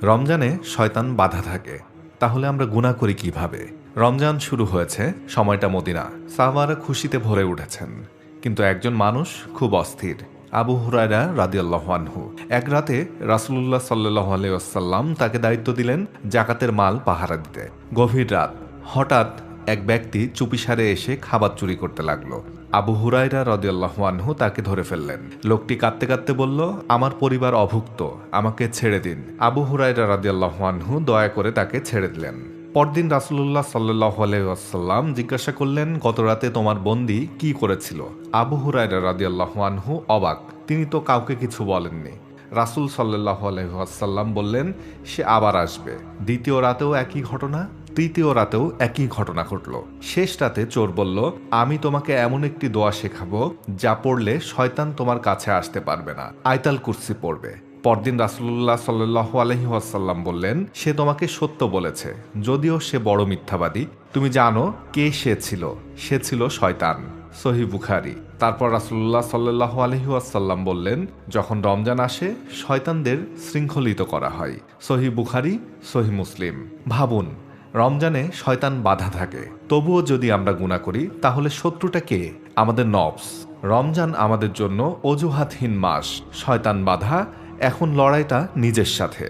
রমজানে শয়তান বাধা থাকে, তাহলে আমরা গুনাহ করি কিভাবে? রমজান শুরু হয়েছে, সময়টা মদিনা, সাহাবারা খুশিতে ভরে উঠেছেন। কিন্তু একজন মানুষ খুব অস্থির, আবু হুরায়রা রাদিয়াল্লাহু আনহু। এক রাতে রাসূলুল্লাহ সাল্লাল্লাহু আলাইহি ওয়াসাল্লাম তাকে দায়িত্ব দিলেন জাকাতের মাল পাহারা দিতে। গভীর রাত, হঠাৎ এক ব্যক্তি চুপিসারে এসে খাবার চুরি করতে লাগলো। আবু হুরায়রা রাদিয়াল্লাহু আনহু তাকে ধরে ফেললেন। লোকটি কাঁদতে কাঁদতে বলল, আমার পরিবার অভুক্ত, আমাকে ছেড়ে দিন। আবু হুরায়রা রাদিয়াল্লাহু আনহু দয়া করে তাকে ছেড়ে দিলেন। পরদিন রাসূলুল্লাহ সাল্লাল্লাহু আলাইহি ওয়াসাল্লাম জিজ্ঞাসা করলেন, গত রাতে তোমার বন্দী কি করেছিল? আবু হুরায়রা রাদিয়াল্লাহু আনহু অবাক, তিনি তো কাউকে কিছু বলেননি। রাসূল সাল্লাল্লাহু আলাইহি ওয়াসাল্লাম বললেন, সে আবার আসবে। দ্বিতীয় রাতেও একই ঘটনা, তৃতীয় রাতেও একই ঘটনা ঘটল। শেষ রাতে চোর বলল, আমি তোমাকে এমন একটি দোয়া শেখাবো যা পড়লে শয়তান তোমার কাছে আসতে পারবে না। আয়াতুল কুরসি পড়বে। পরদিন রাসূলুল্লাহ সাল্লাল্লাহু আলাইহি ওয়াসাল্লাম বললেন, সে তোমাকে সত্য বলেছে, যদিও সে বড় মিথ্যাবাদী। তুমি জানো কে সে ছিল? সে ছিল শয়তান। সহিহ বুখারী। তারপর রাসূলুল্লাহ সাল্লাল্লাহু আলাইহি ওয়াসাল্লাম বললেন, যখন রমজান আসে শয়তানদের শৃঙ্খলিত করা হয়। সহিহ বুখারী, সহিহ মুসলিম। ভাবুন, রমজানে শয়তান বাধা থাকে, তবুও যদি আমরা গুনাহ করি তাহলে শত্রুটা কে? আমাদের নফস। রমজান আমাদের জন্য অজুহাতহীন মাস। শয়তান বাধা, এখন লড়াইটা নিজের সাথে।